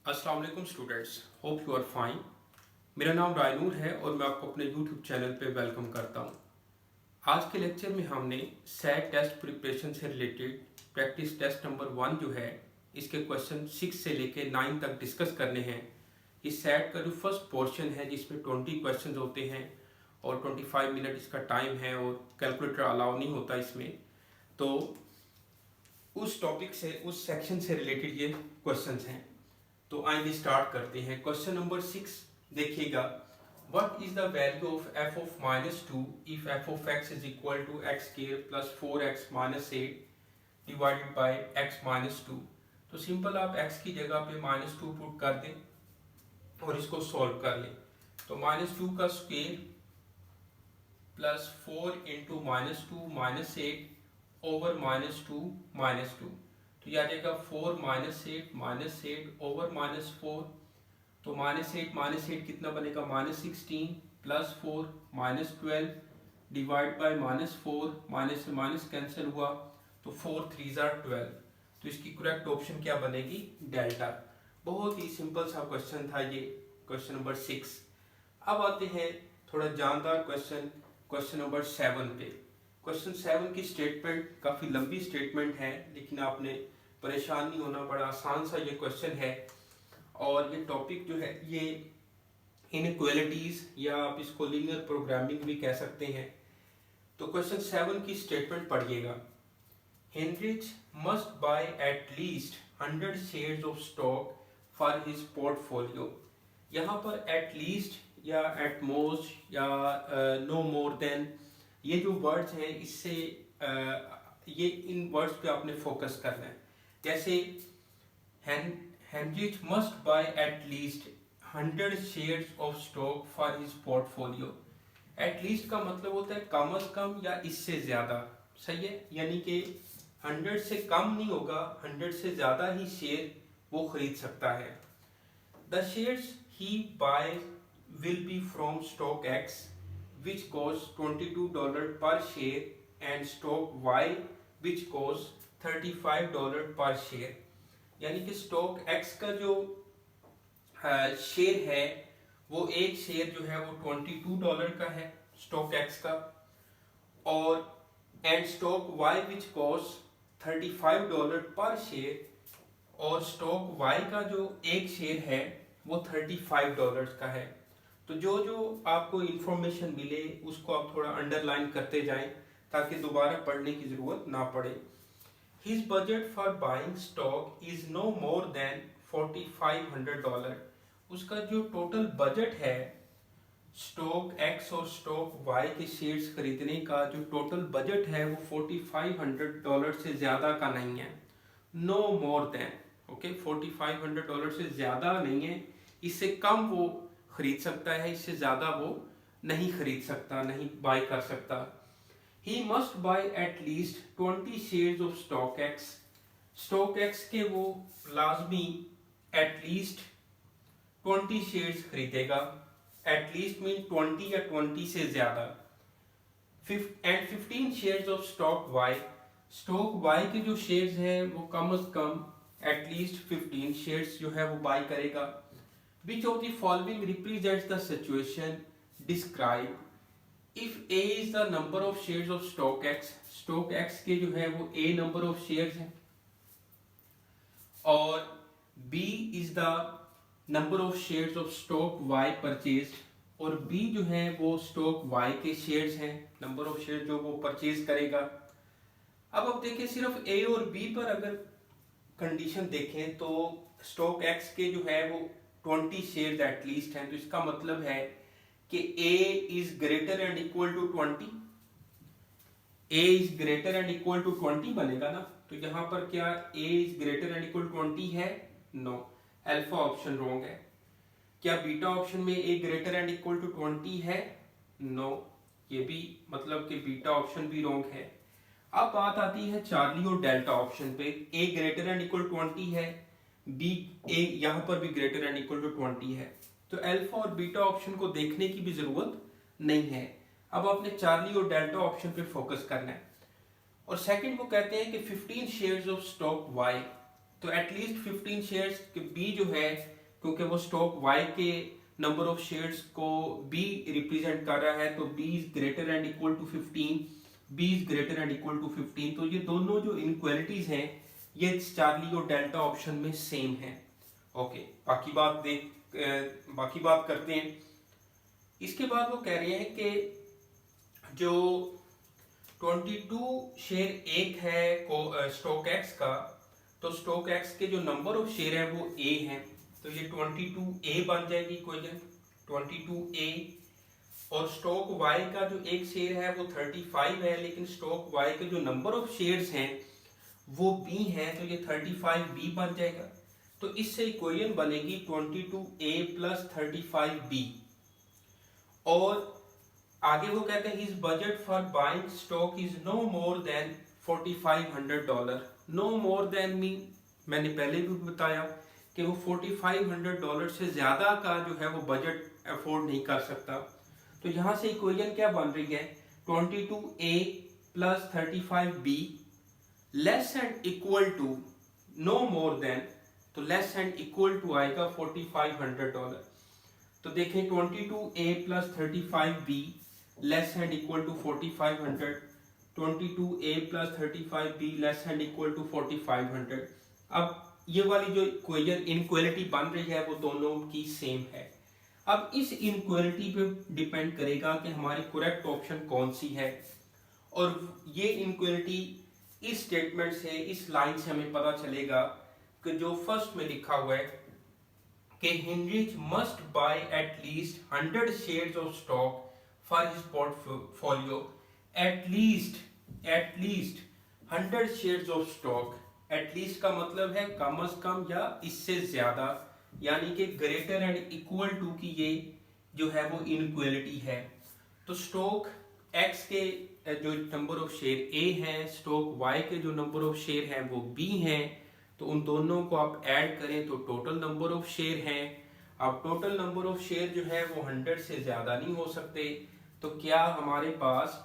अस्सलाम वालेकुम students, hope you are fine. मेरा नाम रायनूर है और मैं आपको अपने यूट्यूब चैनल पे वेलकम करता हूँ। आज के लेक्चर में हमने सैट टेस्ट प्रिपरेशन से रिलेटेड प्रैक्टिस टेस्ट नंबर 1 जो है इसके क्वेश्चन 6 से लेके 9 तक डिस्कस करने हैं। इस सैट का जो फर्स्ट पोर्शन है जिसमें 20 क्वेश्चन होते हैं और 25 मिनट इसका टाइम है और कैलकुलेटर अलाउ नहीं होता इसमें। तो उस टॉपिक से उस सेक्शन से रिलेटेड ये क्वेश्चंस हैं। तो आइए स्टार्ट करते हैं। क्वेश्चन नंबर 6 देखिएगा, what is the value of f of -2 if f of x is equal to x square plus 4x minus 8 divided by x minus 2। तो सिंपल आप x की जगह पे -2 पुट कर दें और इसको सॉल्व कर लें। तो -2 का square plus 4 into -2 minus 8 over -2 -2, तो यह आ जाएगा 4 माइनस 8 ओवर -4। तो -8 कितना बनेगा -16 प्लस 4 -12 डिवाइड बाय -4, माइनस से माइनस कैंसिल हुआ तो 4 3 12। तो इसकी करेक्ट ऑप्शन क्या बनेगी? डेल्टा। बहुत ही सिंपल सा क्वेश्चन था ये, क्वेश्चन नंबर 6। अब आते हैं थोड़ा जानदार क्वेश्चन, क्वेश्चन नंबर 7 पे। क्वेश्चन 7 की स्टेटमेंट काफ़ी लंबी स्टेटमेंट है, लेकिन आपने परेशान नहीं होना, बड़ा आसान सा ये क्वेश्चन है। और ये टॉपिक जो है ये इनइक्वालिटीज या आप इसको लीनियर प्रोग्रामिंग भी कह सकते हैं। तो क्वेश्चन 7 की स्टेटमेंट पढ़िएगा। Heinrich must by at least 100 shares of stock for his portfolio. यहाँ पर एट लीस्ट या एट मोस्ट या नो मोर देन, ये जो वर्ड्स हैं इससे ये इन वर्ड्स पे आपने फोकस करना है। जैसे Heinrich must by at least 100 shares of stock for his portfolio. At least का मतलब होता है कम अज कम या इससे ज्यादा, सही है। यानी कि 100 से कम नहीं होगा, 100 से ज्यादा ही शेयर वो खरीद सकता है। The shares he buy will be from stock X which costs $22 per share and stock Y which costs $35 per share। यानी कि स्टॉक X का जो शेयर है वो एक शेयर जो है वो $22 का है स्टॉक X का, और and stock Y which costs $35 पर शेयर, और स्टॉक Y का जो एक शेयर है वो $35 का है। तो जो जो आपको इंफॉर्मेशन मिले उसको आप थोड़ा अंडरलाइन करते जाएं ताकि दोबारा पढ़ने की जरूरत ना पड़े। His budget for buying stock is no more than $4,500। उसका जो टोटल बजट है स्टॉक एक्स और स्टॉक वाई के शेयर्स खरीदने का, जो टोटल बजट है वो $4,500 से ज्यादा का नहीं है। नो मोर देन, ओके, $4,500 से ज्यादा नहीं है। इससे कम वो खरीद सकता है, इससे ज्यादा वो नहीं खरीद सकता, नहीं बाय कर सकता। He must buy at least 20 shares of stock X। Stock X के वो लाजमी at least 20 शेयर्स खरीदेगा। at least मीन 20 या 20 से ज्यादा। and 15 shares of stock Y। Stock Y के जो शेयर्स हैं वो कम अज कम at least 15 शेयर्स जो है वो बाय करेगा। Which of the following represents the situation described if A is the number of shares of stock X। stock X के जो है वो A number of shares हैं, और B is the number of shares of stock Y purchased, और B जो है वो stock Y के shares हैं, number of shares जो वो परचेज करेगा। अब आप देखें सिर्फ A और B पर अगर कंडीशन देखें तो स्टॉक X के जो है वो 20 शेयर्स एटलीस्ट हैं, तो इसका मतलब है कि A is greater and equal to 20। A is greater and equal to 20 बनेगा ना। तो यहां पर क्या A is greater and equal to 20 है? नो, अल्फा ऑप्शन रॉन्ग है। क्या बीटा ऑप्शन में A greater and equal to 20 है? नो, ये भी मतलब कि बीटा ऑप्शन भी रॉन्ग है। अब बात आती है चार्ली और डेल्टा ऑप्शन पे। A greater and equal to 20 है, बी ए यहां पर भी ग्रेटर एंड इक्वल टू 20 है, तो अल्फा और बीटा ऑप्शन को देखने की भी जरूरत नहीं है। अब आपने चार्ली और डेल्टा ऑप्शन पे फोकस करना है। और सेकंड को कहते हैं कि 15 शेयर्स ऑफ स्टॉक वाई, तो एटलीस्ट 15 शेयर्स के बी जो है क्योंकि वो स्टॉक वाई के नंबर ऑफ शेयर्स को बी रिप्रेजेंट कर रहा है, तो B is greater and equal to 15, B is greater and equal to 15। तो ये दोनों जो इनक्वालिटीज हैं ये चार्ली और डेल्टा ऑप्शन में सेम है। ओके, बाकी बात करते हैं। इसके बाद वो कह रहे हैं कि जो 22 शेयर एक है स्टॉक एक्स का, तो स्टॉक एक्स के जो नंबर ऑफ शेयर है वो ए है, तो ये 22A बन जाएगी इक्वेशन 22A। और स्टॉक वाई का जो एक शेयर है वो 35 है, लेकिन स्टॉक वाई के जो नंबर ऑफ शेयर्स हैं वो बी है, तो ये 35B बन जाएगा। तो इससे इक्वेशन बनेगी 22A प्लस 35B। और आगे वो कहते हैं his budget for buying stock is no more than $4,500। No more than mean मैंने पहले भी बताया कि वो $4,500 से ज्यादा का जो है वो बजट अफोर्ड नहीं कर सकता। तो यहां से इक्वेशन क्या बन रही है 22A plus 35B less and equal to no more than, तो लेस एंड इक्वल टू आएगा $4,500। तो देखें 22A plus 35B less and equal to 4,500, 22A plus 35B less and equal to 4,500। अब ये वाली जो इक्वेशन इनक्वालिटी बन रही है वो दोनों की सेम है। अब इस इनक्वालिटी पे डिपेंड करेगा कि हमारी करेक्ट ऑप्शन कौन सी है। और ये इनक्वालिटी इस स्टेटमेंट से, इस लाइन से हमें पता चलेगा कि जो फर्स्ट में लिखा हुआ है कि Heinrich must by at least 100 shares of stock for his portfolio, at least 100 shares of stock. At least का मतलब है कम अज कम या इससे ज्यादा, यानी कि ग्रेटर एंड इक्वल टू की ये जो है वो इनक्वालिटी है। तो स्टॉक एक्स के जो नंबर ऑफ शेयर ए हैं, स्टॉक वाई के जो नंबर ऑफ शेयर हैं वो बी हैं, तो उन दोनों को आप ऐड करें तो टोटल नंबर ऑफ शेयर हैं। अब टोटल नंबर ऑफ शेयर जो है वो 100 से ज्यादा नहीं हो सकते, तो क्या हमारे पास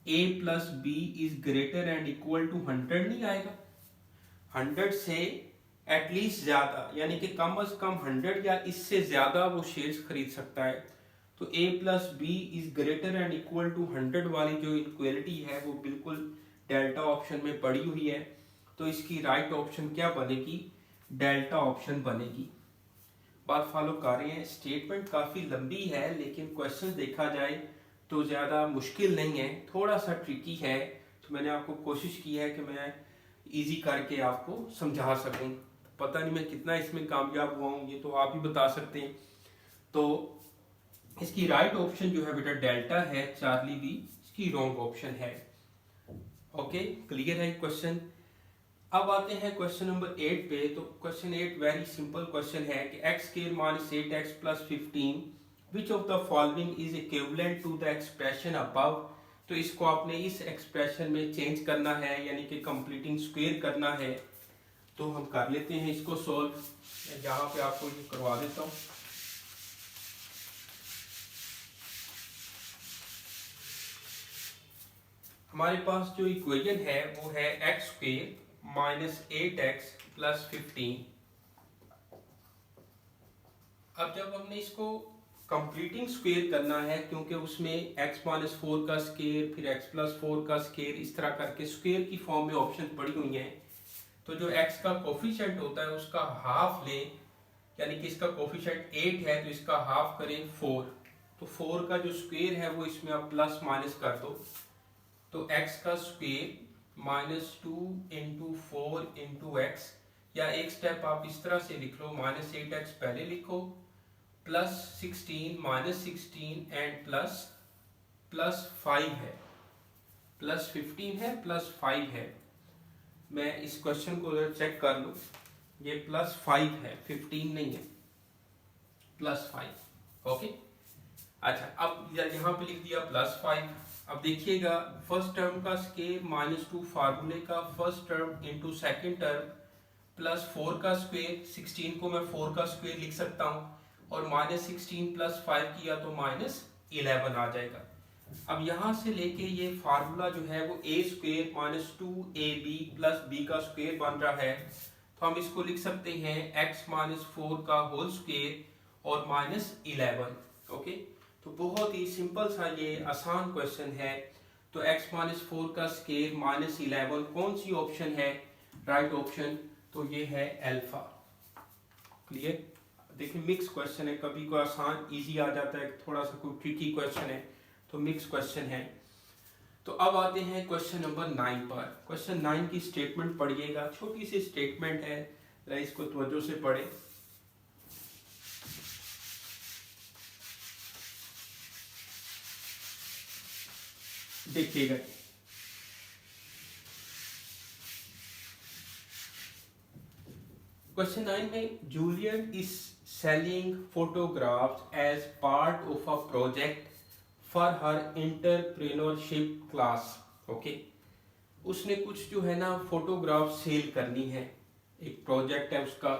a plus b is greater and equal to 100 नहीं आएगा? 100 से एटलीस्ट ज्यादा, यानी कि कम अज कम 100 या इससे ज्यादा वो शेयर्स खरीद सकता है। तो a plus b is greater and equal to 100 वाली जो इक्वालिटी है वो बिल्कुल डेल्टा ऑप्शन में पड़ी हुई है। तो इसकी राइट ऑप्शन क्या बनेगी? डेल्टा ऑप्शन बनेगी। बात फॉलो कर रहे हैं। स्टेटमेंट काफी लंबी है, लेकिन क्वेश्चन देखा जाए तो ज्यादा मुश्किल नहीं है, थोड़ा सा ट्रिकी है। तो मैंने आपको कोशिश की है कि मैं इजी करके आपको समझा सकूं। पता नहीं मैं कितना इसमें कामयाब हुआ हूं, ये तो आप ही बता सकते हैं। तो इसकी राइट ऑप्शन जो है बेटा डेल्टा है, चार्ली बी इसकी रॉन्ग ऑप्शन है। ओके, क्लियर है क्वेश्चन। अब आते हैं क्वेश्चन नंबर 8 पे। तो क्वेश्चन 8 वेरी सिंपल क्वेश्चन है कि x square minus 8x plus 15 which of the following is equivalent to the expression above. तो इसको आपने इस एक्सप्रेशन में चेंज करना है, यानी कि कंप्लीटिंग स्क्वायर करना है। तो हम कर लेते हैं इसको सॉल्व। यहाँ पे आपको ये करवा देता हूँ। हमारे पास जो इक्वेशन है वो है x square minus 8x plus 15। अब जब हमने इसको कंप्लीटिंग स्क्वायर करना है, क्योंकि उसमें x माइनस 4 का स्क्वायर फिर x प्लस 4 का स्क्वायर इस तरह करके स्क्वायर की फॉर्म में ऑप्शन पड़ी हुई हैं। तो जो x का कोफिशिएंट होता है उसका हाफ लें, यानी कि इसका कोफिशिएंट 8 है तो इसका हाफ करें 4। तो 4 का जो स्क्वायर है वो इसमें आप प्लस माइनस कर दो। तो x का square minus 2 into 4 into x, या एक स्टेप आप इस तरह से लिख लो, माइनस 8x पहले लिखो प्लस 16 माइनस 16 एंड प्लस 5 है, प्लस 15 है प्लस 5 है। मैं इस क्वेश्चन को चेक कर लूं, ये प्लस 5 है 15 नहीं है, प्लस 5। ओके, अच्छा अब यहाँ पे लिख दिया प्लस 5। अब देखिएगा फर्स्ट टर्म का स्क्वायर माइनस 2 फार्मूले का first term into second term plus 4 का स्क्वायर, 16 को मैं 4 का स्क्वायर लिख सकता हूँ, और माइनस 16 प्लस 5 किया तो माइनस 11 आ जाएगा। अब यहाँ से लेके ये फार्मूला जो है वो a square minus 2ab plus b का स्क्वायर बन रहा है। तो हम इसको लिख सकते हैं x-4 का होल स्क्वायर और -11। ओके, तो बहुत ही सिंपल सा ये आसान क्वेश्चन है। तो x-4 का स्क्वायर -11 कौन सी ऑप्शन है राइट ऑप्शन? तो ये है अल्फा। क्लियर? देखिए मिक्स क्वेश्चन है, कभी कोई आसान इजी आ जाता है, थोड़ा सा कोई ट्रिकी क्वेश्चन है, तो मिक्स क्वेश्चन है। तो अब आते हैं क्वेश्चन नंबर 9 पर। क्वेश्चन 9 की स्टेटमेंट पढ़िएगा, छोटी सी स्टेटमेंट है, इसको तवज्जो से पढ़े। देखिएगा, क्वेश्चन 9 में Juliet is selling photographs as part of a project for her entrepreneurship class. Okay, उसने कुछ जो है ना फोटोग्राफ सेल करनी है, एक प्रोजेक्ट है उसका।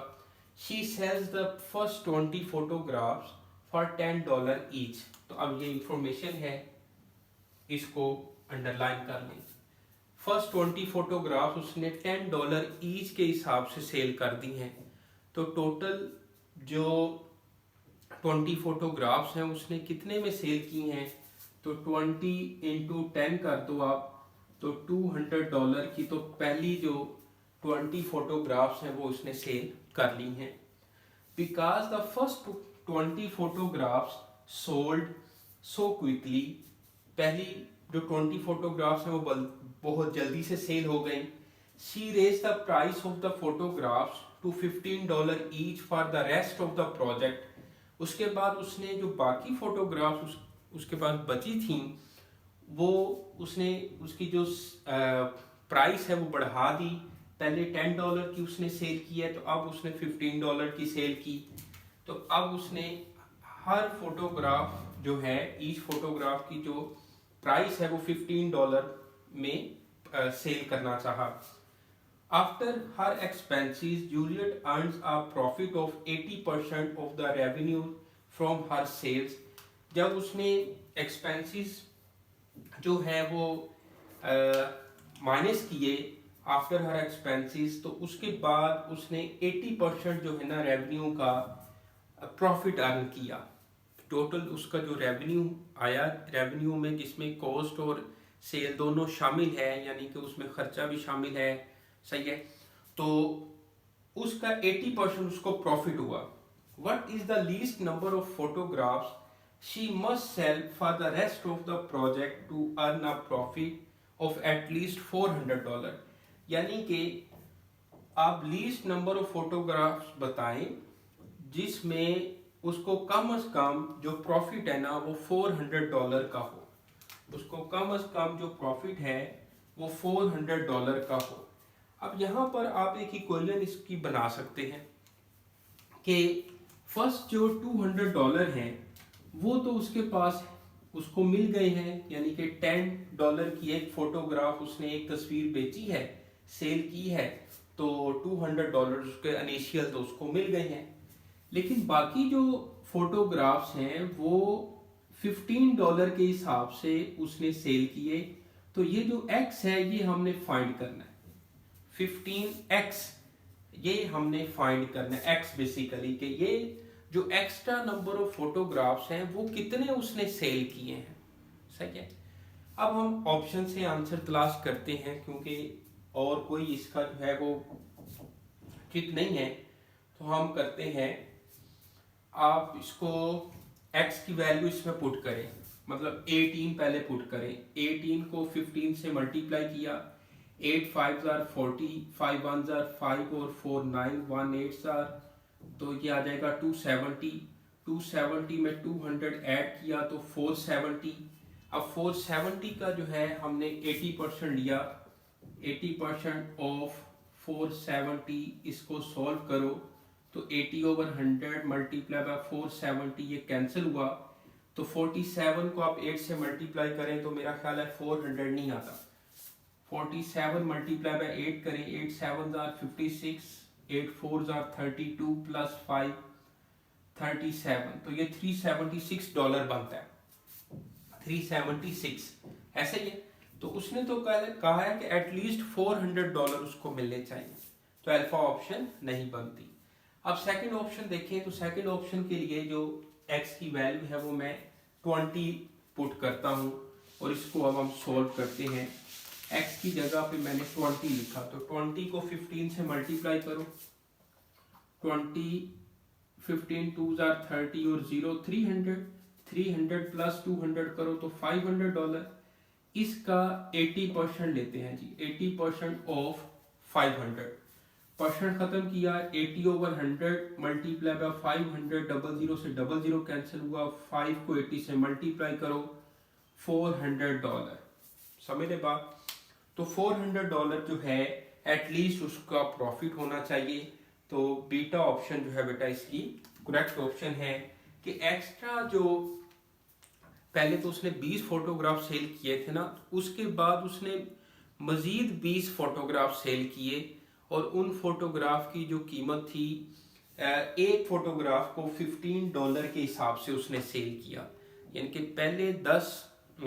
She sales the first 20 photographs for $10 each. तो अब ये इंफॉर्मेशन है, इसको अंडरलाइन कर लें। फर्स्ट 20 फोटोग्राफ उसने $10 ईच के हिसाब से सेल कर दी हैं। तो टोटल जो 20 फोटोग्राफ्स हैं उसने कितने में सेल की हैं? तो 20 इंटू 10 कर दो आप, तो $200 की तो पहली जो 20 फोटोग्राफ्स हैं वो उसने सेल कर ली हैं। Because the first 20 photographs sold so quickly, पहली जो 20 फोटोग्राफ्स हैं वो बहुत जल्दी से सेल हो गई। She raise the price of the photographs to $15 each for the rest of the project. उसके बाद उसने जो बाकी फोटोग्राफ्स उसके पास बची थी, वो उसने उसकी जो प्राइस है वो बढ़ा दी। पहले $10 की उसने सेल की है, तो अब उसने $15 की सेल की। तो अब उसने हर फोटोग्राफ जो है, ईच फोटोग्राफ की जो प्राइस है वो $15 में सेल करना चाहा। After her expenses Juliet earns a profit of 80% of the revenue from her sales. जब उसने एक्सपेंसेस जो है वो माइनस किए आफ्टर हर एक्सपेंसेस, तो उसके बाद उसने 80% जो है ना रेवेन्यू का प्रॉफिट अर्न किया। टोटल उसका जो रेवेन्यू आया, रेवेन्यू में जिसमें कॉस्ट और सेल दोनों शामिल है, यानी कि उसमें खर्चा भी शामिल है, सही है, तो उसका 80% उसको प्रॉफिट हुआ। What is the least number of photographs she must sell for the rest of the project to earn a profit of at least $400। यानी कि आप लीस्ट नंबर ऑफ फोटोग्राफ्स बताएं जिसमें उसको कम से कम जो प्रॉफिट है ना वो $400 का हो। उसको कम से कम जो प्रॉफिट है वो $400 का हो। अब यहाँ पर आप एक इक्वेशन इसकी बना सकते हैं कि फर्स्ट जो $200 हैं वो तो उसके पास उसको मिल गए हैं, यानी कि $10 की एक फोटोग्राफ उसने एक तस्वीर बेची है, सेल की है, तो $200 उसके इनिशियल तो उसको मिल गए हैं। लेकिन बाकी जो फोटोग्राफ्स हैं वो $15 के हिसाब से उसने सेल किए। तो ये जो x है ये हमने फाइंड करना है, 15x ये हमने फाइंड करना है। x बेसिकली कि ये जो एक्स्ट्रा नंबर ऑफ फोटोग्राफ्स हैं वो कितने उसने सेल किए हैं, सही है। अब हम ऑप्शन से आंसर तलाश करते हैं, क्योंकि और कोई इसका जो है वो ठीक नहीं है, तो हम करते हैं, आप इसको x की वैल्यू इसमें पुट करें, मतलब 18 पहले पुट करें। 18 को 15 से मल्टीप्लाई किया, 8 5 जार 40, 5 1 जार 5 और 4 9, 1 8 जार, तो ये आ जाएगा 270। 270 में 200 ऐड किया तो 470। अब 470 का जो है हमने 80% लिया, 80% ऑफ 470, इसको सॉल्व करो तो 80/100 मल्टीप्लाई बाय 470 ये कैंसिल हुआ। तो 47 को आप 8 से मल्टीप्लाई करें तो मेरा ख्याल है 400 नहीं आता। 47 मल्टीप्लाई बाय 8 करें, 8 7 जार 56, 8 4 जार 32 प्लस 5 37, तो ये $376 बनता है, 376 ऐसे ही है। तो उसने तो कहा है कि एटलीस्ट $400 उसको मिलने चाहिए। तो अल्फा ऑप्शन नहीं बनती। अब सेकंड ऑप्शन देखें तो सेकंड ऑप्शन के लिए जो x की वैल्यू है वो मैं 20 पुट करता हूँ और इसको अब हम सॉल्व करते हैं। x की जगह पे मैंने 20 लिखा, तो 20 को 15 से मल्टीप्लाई करो, 20 15 2 30 और 0 300, 300 प्लस 200 करो तो $500। इसका 80% लेते हैं जी, 80% ऑफ 500, परसेंट खत्म किया, 80/100 मल्टीप्लाई बाय 500, 00 से 00 कैंसिल हुआ, 5 को 80 से मल्टीप्लाई करो, $400। समझे बात? तो $400 जो है एटलीस्ट उसका प्रॉफिट होना चाहिए। तो बीटा ऑप्शन जो है बेटा इसकी करेक्ट ऑप्शन है कि एक्स्ट्रा जो पहले तो उसने 20 फोटोग्राफ सेल किए थे ना, उसके बाद उसने मजीद 20 फोटोग्राफ सेल किए और उन फोटोग्राफ की जो कीमत थी, एक फोटोग्राफ को $15 के हिसाब से उसने सेल किया। यानी कि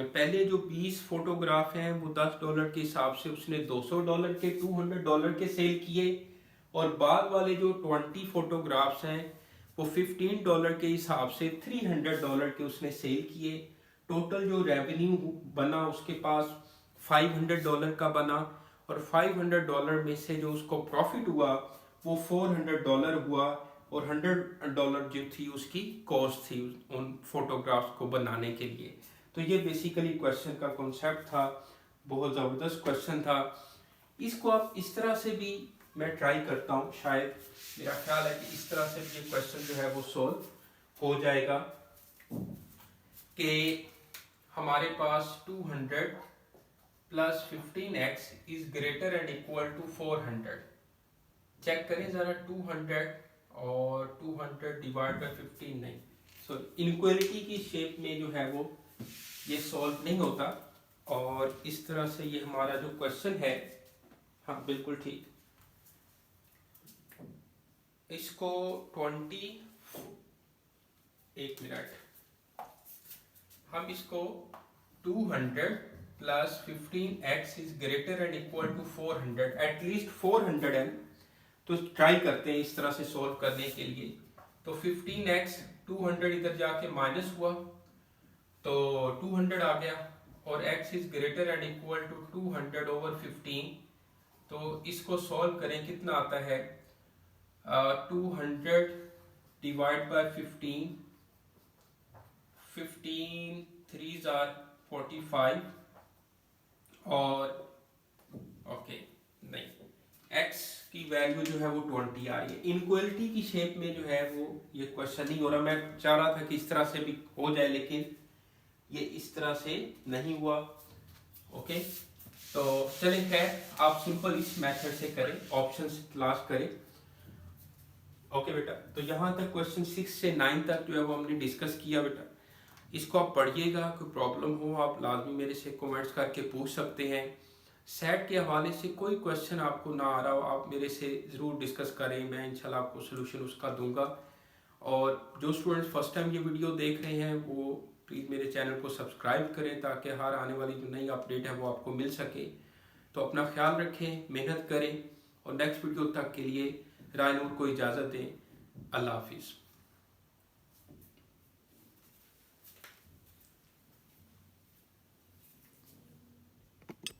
पहले जो 20 फोटोग्राफ हैं वो $10 के हिसाब से उसने $200 के, $200 के सेल किए, और बाद वाले जो 20 फोटोग्राफ्स हैं वो $15 के हिसाब से $300 के उसने सेल किए। टोटल जो रेवेन्यू बना उसके पास $500 का बना, और $500 में से जो उसको प्रॉफिट हुआ वो $400 हुआ, और $100 जो थी उसकी कॉस्ट थी उन फोटोग्राफ्स को बनाने के लिए। तो ये बेसिकली क्वेश्चन का कॉन्सेप्ट था, बहुत ज़बरदस्त क्वेश्चन था। इसको आप इस तरह से भी मैं ट्राई करता हूँ, शायद मेरा ख्याल है कि इस तरह से भी ये क्वेश्चन जो है वो सॉल्व हो जाएगा कि हमारे पास 200 plus 15x is greater and equal to 400। Check करें ज़रा, 200 और 200 डिवाइड बाई 15 नहीं, सो इनक्वालिटी की शेप में जो है वो ये सॉल्व नहीं होता। और इस तरह से ये हमारा जो क्वेश्चन है, हाँ बिल्कुल ठीक, इसको 1 मिनट, हम इसको 200 plus 15x is greater and equal to 400, at least 400 है, तो ट्राई करते हैं इस तरह से सॉल्व करने के लिए। तो 15x 200 इधर जाके माइनस हुआ तो 200 आ गया, और x is greater and equal to 200/15, तो इसको सॉल्व करें कितना आता है, 200 डिवाइड बाय 15, 15 3s are 45, और ओके नहीं, x की वैल्यू जो है वो 20 आ रही है। इनक्वालिटी की शेप में जो है वो ये क्वेश्चन नहीं हो रहा। मैं चाह रहा था कि इस तरह से भी हो जाए, लेकिन ये इस तरह से नहीं हुआ। ओके, तो चलिए खैर, आप सिंपल इस मेथड से करें, ऑप्शन तलाश करें। ओके बेटा, तो यहाँ तक क्वेश्चन 6 से 9 तक जो है वो हमने डिस्कस किया बेटा। इसको आप पढ़िएगा, कोई प्रॉब्लम हो आप लाजमी मेरे से कमेंट्स करके पूछ सकते हैं। सेट के हवाले से कोई क्वेश्चन आपको ना आ रहा हो, आप मेरे से ज़रूर डिस्कस करें, मैं इंशाल्लाह आपको सोल्यूशन उसका दूंगा। और जो स्टूडेंट्स फर्स्ट टाइम ये वीडियो देख रहे हैं वो प्लीज़ मेरे चैनल को सब्सक्राइब करें, ताकि हर आने वाली जो नई अपडेट है वो आपको मिल सके। तो अपना ख्याल रखें, मेहनत करें, और नेक्स्ट वीडियो तक के लिए राय नूर को इजाज़त दें। अल्लाह हाफिज़।